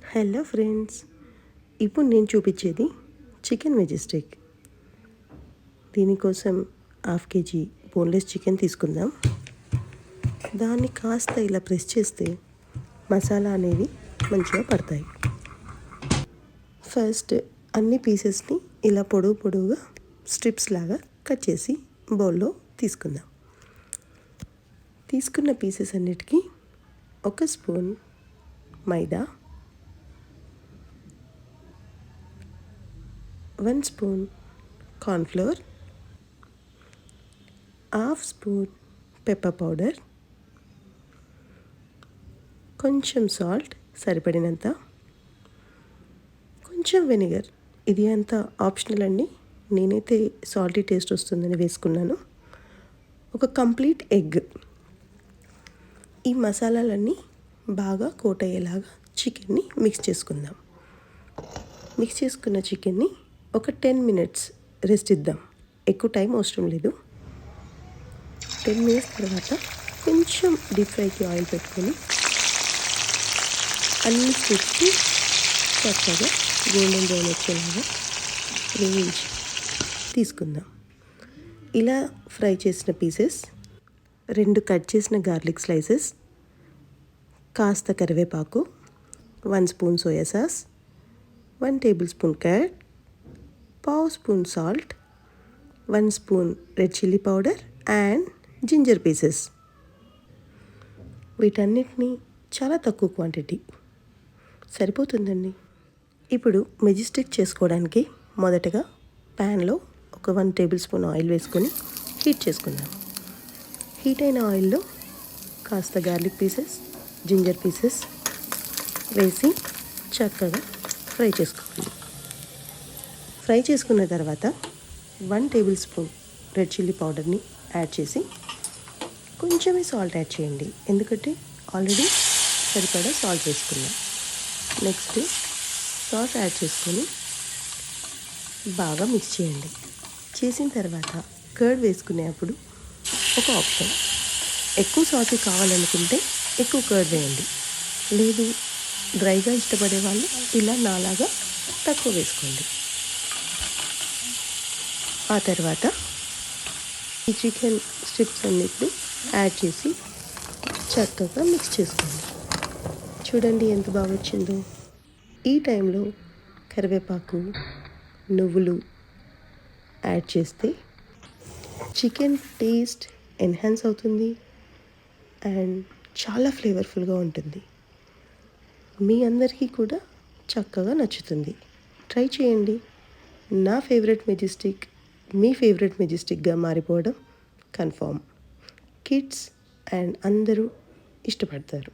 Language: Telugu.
హలో ఫ్రెండ్స్, ఇప్పుడు నేను చూపించేది చికెన్ మెజెస్టిక్. దీనికోసం 1/2 kg బోన్లెస్ చికెన్ తీసుకుందాం. దాన్ని కాస్త ఇలా ప్రెస్ చేస్తే మసాలా అనేవి మంచిగా పడతాయి. ఫస్ట్ అన్ని పీసెస్ని ఇలా పొడవుగా స్ట్రిప్స్ లాగా కట్ చేసి బౌల్లో తీసుకుందాం. తీసుకున్న పీసెస్ అన్నిటికీ 1 స్పూన్ మైదా, 1 spoon cornflour, 1/2 spoon pepper powder, కొంచెం సాల్ట్ సరిపడినంత, కొంచెం వెనిగర్. ఇది అంతా ఆప్షనల్ అండి, నేనైతే సాల్టీ టేస్ట్ వస్తుందని వేసుకున్నాను. ఒక కంప్లీట్ ఎగ్. ఈ మసాలాలన్నీ బాగా కోట్ అయ్యేలాగా చికెన్ని మిక్స్ చేసుకుందాం. మిక్స్ చేసుకున్న చికెన్ని ఒక 10 minutes రెస్ట్ ఇద్దాం. ఎక్కువ టైం అవసరం లేదు. 10 minutes తర్వాత కొంచెం డీప్ ఫ్రైకి ఆయిల్ పెట్టుకొని అన్ని స్టిక్స్ని చక్కగా గోల్డెన్ బ్రౌన్ వచ్చేలాగా వేయించి తీసుకుందాం. ఇలా ఫ్రై చేసిన పీసెస్, 2 కట్ చేసిన గార్లిక్ స్లైసెస్, కాస్త కరివేపాకు, 1 spoon soya sauce, 1 tablespoon curd, 1/2 spoon salt, 1 spoon red chilli powder and ginger pieces. వీటన్నిటిని చాలా తక్కువ క్వాంటిటీ సరిపోతుందండి. ఇప్పుడు మెజెస్టిక్ చేసుకోవడానికి మొదటగా ప్యాన్లో ఒక 1 tablespoon ఆయిల్ వేసుకొని హీట్ చేసుకుందాం. హీట్ అయిన ఆయిల్లో కాస్త గార్లిక్ పీసెస్, జింజర్ పీసెస్ వేసి చక్కగా ఫ్రై చేసుకోవాలి. ఫ్రై చేసుకున్న తర్వాత 1 tablespoon రెడ్ చిల్లీ పౌడర్ని యాడ్ చేసి కొంచెమే సాల్ట్ యాడ్ చేయండి, ఎందుకంటే ఆల్రెడీ సరిపడా సాల్ట్ వేసుకున్నాం. నెక్స్ట్ సాస్ యాడ్ చేసుకొని బాగా మిక్స్ చేయండి. చేసిన తర్వాత కర్డ్ వేసుకునేప్పుడు ఒక ఆప్షన్, ఎక్కువ సాస్ కావాలనుకుంటే ఎక్కువ కర్డ్ వేయండి, లేదు డ్రైగా ఇష్టపడే వాళ్ళు ఇలా నాలాగా తక్కువ వేసుకోండి. ఆ తర్వాత ఈ చికెన్ స్ట్రిప్స్ అన్నిటిని యాడ్ చేసి చక్కగా మిక్స్ చేసుకోండి. చూడండి ఎంత బాగా వచ్చిందో. ఈ టైంలో కరివేపాకు, నువ్వులు యాడ్ చేస్తే చికెన్ టేస్ట్ ఎన్హాన్స్ అవుతుంది అండ్ చాలా ఫ్లేవర్ఫుల్గా ఉంటుంది. మీ అందరికీ కూడా చక్కగా నచ్చుతుంది. ట్రై చేయండి. నా ఫేవరెట్ మెజెస్టిక్ మీ ఫేవరెట్ మెజెస్టిక్గా మారిపోవడం కన్ఫర్మ్. కిడ్స్ అండ్ అందరూ ఇష్టపడతారు.